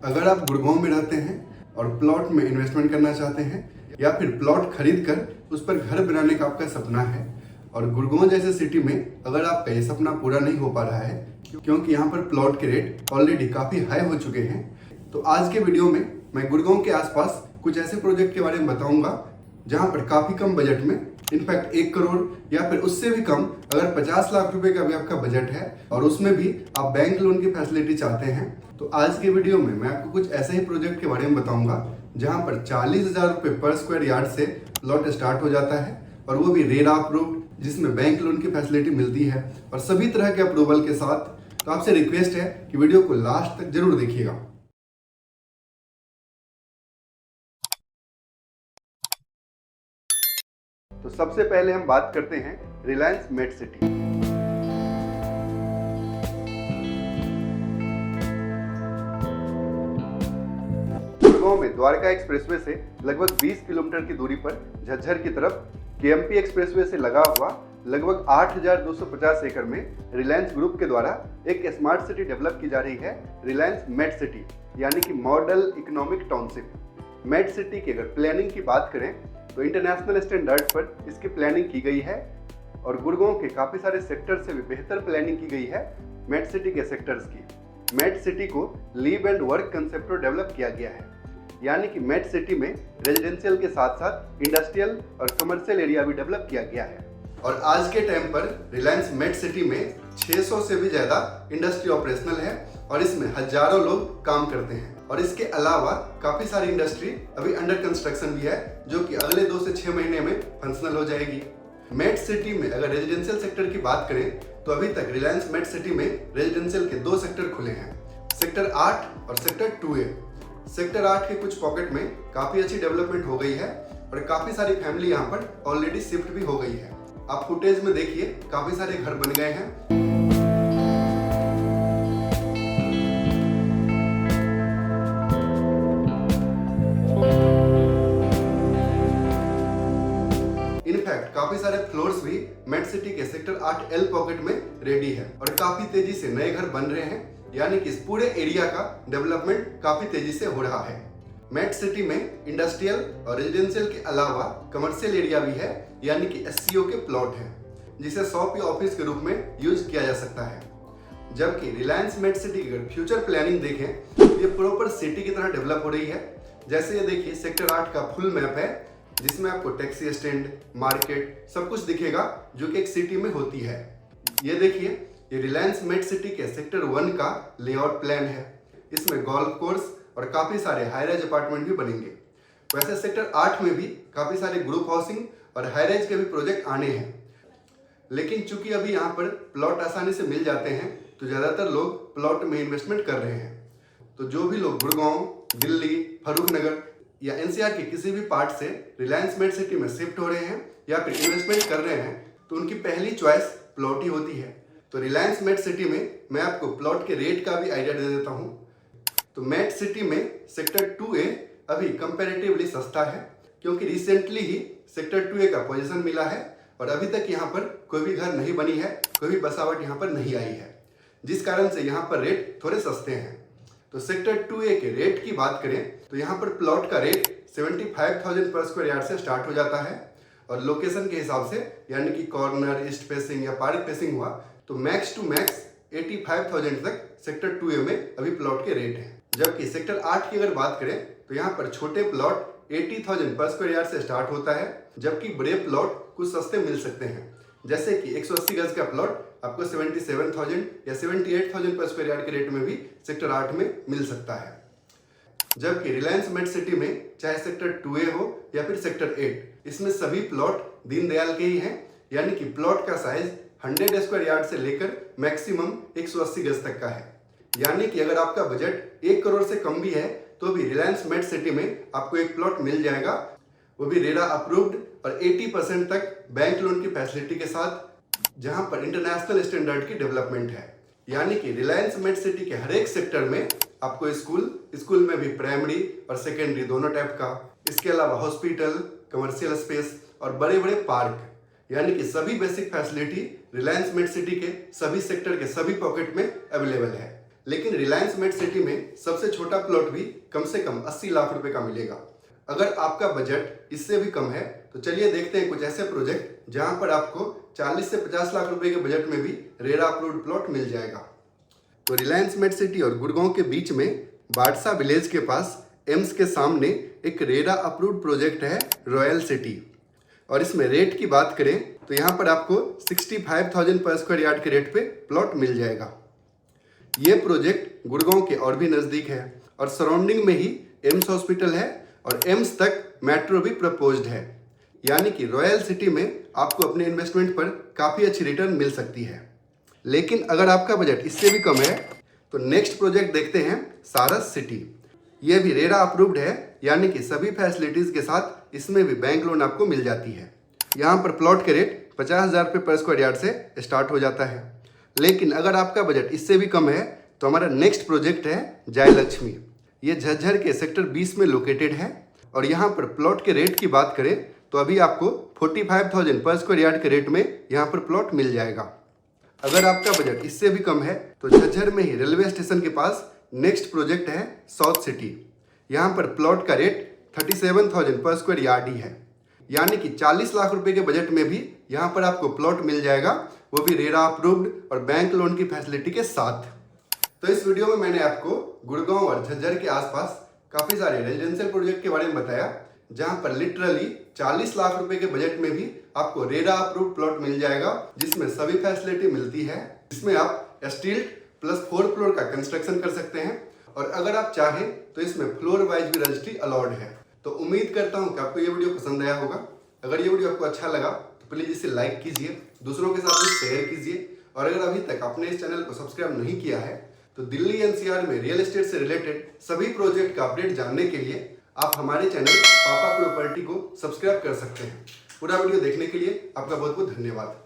अगर आप गुड़गांव में रहते हैं और प्लॉट में इन्वेस्टमेंट करना चाहते हैं या फिर प्लॉट खरीद कर उस पर घर बनाने का आपका सपना है और गुड़गांव जैसे सिटी में अगर आपका ये सपना पूरा नहीं हो पा रहा है क्योंकि यहाँ पर प्लॉट के रेट ऑलरेडी काफ़ी हाई हो चुके हैं, तो आज के वीडियो में मैं गुड़गांव के आसपास कुछ ऐसे प्रोजेक्ट के बारे में बताऊंगा जहाँ पर काफ़ी कम बजट में, इनफैक्ट 1 करोड़ या फिर उससे भी कम, अगर 50 लाख रुपए का भी आपका बजट है और उसमें भी आप बैंक लोन की फैसिलिटी चाहते हैं, तो आज के वीडियो में मैं आपको कुछ ऐसे ही प्रोजेक्ट के बारे में बताऊंगा जहां पर 40,000 रुपए पर स्क्वायर यार्ड से प्लॉट स्टार्ट हो जाता है और वो भी रेरा अप्रूव्ड, जिसमें बैंक लोन की फैसिलिटी मिलती है और सभी तरह के अप्रूवल के साथ। तो आपसे रिक्वेस्ट है कि वीडियो को लास्ट तक जरूर देखिएगा। तो सबसे पहले हम बात करते हैं रिलायंस मेट सिटी। गुड़गांव में द्वारका एक्सप्रेसवे से लगभग 20 किलोमीटर की दूरी पर झज्जर की तरफ केएमपी एक्सप्रेसवे से लगा हुआ लगभग 8,250 एकड़ में रिलायंस ग्रुप के द्वारा एक स्मार्ट सिटी डेवलप की जा रही है, रिलायंस मेट सिटी, यानी कि model economic township. MET City की अगर प्लानिंग की बात करें तो इंटरनेशनल स्टैंडर्ड पर इसकी प्लानिंग की गई है और गुड़गांव के काफ़ी सारे सेक्टर से भी बेहतर प्लानिंग की गई है मेट सिटी के सेक्टर्स की। मेट सिटी को लिव एंड वर्क कंसेप्ट पर डेवलप किया गया है, यानी कि मेट सिटी में रेजिडेंशियल के साथ साथ इंडस्ट्रियल और कमर्शियल एरिया भी डेवलप किया गया है। और आज के टाइम पर रिलायंस मेट सिटी में 600 से भी ज़्यादा इंडस्ट्री ऑपरेशनल है और इसमें हजारों लोग काम करते हैं। और इसके अलावा काफ़ी सारी इंडस्ट्री अभी अंडर कंस्ट्रक्शन भी है जो कि अगले 2 से 6 महीने में फंक्शनल हो जाएगी। मेट सिटी में अगर रेजिडेंशियल सेक्टर की बात करें तो अभी तक रिलायंस मेट सिटी में रेजिडेंशियल के 2 सेक्टर खुले हैं, सेक्टर 8 और सेक्टर 2A। सेक्टर 8 के कुछ पॉकेट में काफ़ी अच्छी डेवलपमेंट हो गई है और काफ़ी सारी फैमिली यहाँ पर ऑलरेडी शिफ्ट भी हो गई है। आप फुटेज में देखिए, काफ़ी सारे घर बन गए हैं। इनफैक्ट काफी सारे फ्लोर्स भी मेट सिटी के सेक्टर 8L पॉकेट में रेडी है और काफी तेजी से नए घर बन रहे हैं, यानी कि इस पूरे एरिया का डेवलपमेंट काफी तेजी से हो रहा है। मेट सिटी में इंडस्ट्रियल और रेजिडेंशियल के अलावा कमर्शियल एरिया भी है, यानी कि SCO के प्लॉट हैं जिसे शॉप या ऑफिस के रूप में यूज किया जा सकता है। जबकि रिलायंस मेट सिटी की अगर फ्यूचर प्लानिंग देखें तो ये प्रॉपर सिटी की तरह डेवलप हो रही है। जैसे ये देखिए, सेक्टर 8 का फुल मैप है जिसमें आपको टैक्सी स्टैंड, मार्केट सब कुछ दिखेगा जो कि एक सिटी में होती है। ये देखिए, ये रिलायंस मेट सिटी के सेक्टर 1 का लेआउट प्लान है। इसमें गोल्फ कोर्स और काफ़ी सारे हाई राइज अपार्टमेंट भी बनेंगे। वैसे सेक्टर 8 में भी काफ़ी सारे ग्रुप हाउसिंग और हाई राइज के भी प्रोजेक्ट आने हैं, लेकिन चूंकि अभी यहाँ पर प्लॉट आसानी से मिल जाते हैं तो ज़्यादातर लोग प्लॉट में इन्वेस्टमेंट कर रहे हैं। तो जो भी लोग गुड़गांव, दिल्ली, फर्रुखनगर या NCR के किसी भी पार्ट से रिलायंस मेट सिटी में शिफ्ट हो रहे हैं या फिर इन्वेस्टमेंट कर रहे हैं तो उनकी पहली चॉइस प्लॉट ही होती है। तो रिलायंस मेट सिटी में मैं आपको प्लॉट के रेट का भी आइडिया दे देता हूँ। तो मेट सिटी में सेक्टर 2A अभी कंपैरेटिवली सस्ता है क्योंकि रिसेंटली ही सेक्टर 2A का पोजीशन मिला है और अभी तक यहाँ पर कोई भी घर नहीं बनी है, कोई भी बसावट यहाँ पर नहीं आई है, जिस कारण से यहाँ पर रेट थोड़े सस्ते हैं। तो सेक्टर 2A के रेट की बात करें तो यहाँ पर प्लॉट का रेट 75,000 पर स्क्वायर यार्ड से स्टार्ट हो जाता है और लोकेशन के हिसाब से, यानी कि कॉर्नर, ईस्ट फेसिंग या पार्क फेसिंग हुआ तो मैक्स टू मैक्स 85,000 तक सेक्टर 2A में अभी प्लॉट के रेट हैं। जबकि सेक्टर 8 की अगर बात करें तो यहाँ पर छोटे प्लॉट 80,000 पर स्क्वायर यार्ड से स्टार्ट होता है, जबकि बड़े प्लॉट कुछ सस्ते मिल सकते हैं। जैसे कि 180 गज का प्लॉट आपको 77,000 या 78,000 पर स्क्वायर यार्ड के रेट में भी सेक्टर 8 में मिल सकता है। जबकि रिलायंस मेट सिटी में चाहे सेक्टर 2A हो या फिर सेक्टर 8, इसमें सभी प्लॉट दीनदयाल के ही हैं, यानी कि प्लॉट का साइज 100 स्क्वायर यार्ड से लेकर मैक्सिमम 180 गज तक का है। यानी कि अगर आपका बजट 1 करोड़ से कम भी है तो भी रिलायंस मेट सिटी में आपको एक प्लॉट मिल जाएगा, वो भी रेरा अप्रूव्ड और 80% तक बैंक लोन की फैसिलिटी के साथ, जहां पर इंटरनेशनल स्टैंडर्ड की डेवलपमेंट है। यानी कि रिलायंस मेट सिटी के हर एक सेक्टर में आपको स्कूल में भी प्राइमरी और सेकेंडरी दोनों टाइप का, इसके अलावा हॉस्पिटल, कमर्शियल स्पेस और बड़े बड़े पार्क, यानी कि सभी बेसिक फैसिलिटी रिलायंस मेट सिटी के सभी सेक्टर के सभी पॉकेट में अवेलेबल है। लेकिन रिलायंस मेट सिटी में सबसे छोटा प्लॉट भी कम से कम 80 लाख रुपए का मिलेगा। अगर आपका बजट इससे भी कम है तो चलिए देखते हैं कुछ ऐसे प्रोजेक्ट जहां पर आपको 40 से 50 लाख रुपए के बजट में भी रेरा अप्रूव्ड प्लॉट मिल जाएगा। तो रिलायंस मेट सिटी और गुड़गांव के बीच में बादशाह विलेज के पास एम्स के सामने एक रेरा अप्रूव्ड प्रोजेक्ट है रॉयल सिटी। और इसमें रेट की बात करें तो यहाँ पर आपको 65,000 पर स्क्वायर यार्ड के रेट पे प्लॉट मिल जाएगा। ये प्रोजेक्ट गुड़गांव के और भी नज़दीक है और सराउंडिंग में ही एम्स हॉस्पिटल है और एम्स तक मेट्रो भी प्रपोज्ड है, यानी कि रॉयल सिटी में आपको अपने इन्वेस्टमेंट पर काफ़ी अच्छी रिटर्न मिल सकती है। लेकिन अगर आपका बजट इससे भी कम है तो नेक्स्ट प्रोजेक्ट देखते हैं सारस सिटी। ये भी रेरा अप्रूव्ड है, यानी कि सभी फैसिलिटीज़ के साथ इसमें भी बैंक लोन आपको मिल जाती है। यहाँ पर प्लॉट के रेट 50,000 रुपये पर स्क्वायर यार्ड से स्टार्ट हो जाता है। लेकिन अगर आपका बजट इससे भी कम है तो हमारा नेक्स्ट प्रोजेक्ट है जयलक्ष्मी। ये झज्जर के सेक्टर 20 में लोकेटेड है और यहाँ पर प्लॉट के रेट की बात करें तो अभी आपको 45,000 पर स्क्वायर यार्ड के रेट में यहाँ पर प्लॉट मिल जाएगा। अगर आपका बजट इससे भी कम है तो झज्जर में ही रेलवे स्टेशन के पास नेक्स्ट प्रोजेक्ट है साउथ सिटी। यहाँ पर प्लॉट का रेट 37,000 पर स्क्वायर यार्ड ही है, यानी कि 40 लाख रुपए के बजट में भी यहाँ पर आपको प्लॉट मिल जाएगा, वो भी रेरा अप्रूव्ड और बैंक लोन की फैसिलिटी के साथ। तो इस वीडियो में मैंने आपको गुड़गांव और झज्जर के आसपास काफ़ी सारे रेजिडेंशियल प्रोजेक्ट के बारे में बताया, जहाँ पर लिटरली 40 लाख रुपए के बजट में भी आपको रेरा अप्रूव्ड प्लॉट मिल जाएगा, जिसमें सभी फैसिलिटी मिलती है। इसमें आप स्टील प्लस 4 फ्लोर का कंस्ट्रक्शन कर सकते हैं और अगर आप चाहें तो इसमें फ्लोर वाइज भी रजिस्ट्री अलाउड है। तो उम्मीद करता हूं कि आपको ये वीडियो पसंद आया होगा। अगर ये वीडियो आपको अच्छा लगा तो प्लीज़ इसे लाइक कीजिए, दूसरों के साथ भी शेयर कीजिए और अगर अभी तक आपने इस चैनल को सब्सक्राइब नहीं किया है तो दिल्ली एनसीआर में रियल एस्टेट से रिलेटेड सभी प्रोजेक्ट का अपडेट जानने के लिए आप हमारे चैनल पापा प्रॉपर्टी को सब्सक्राइब कर सकते हैं। पूरा वीडियो देखने के लिए आपका बहुत बहुत धन्यवाद।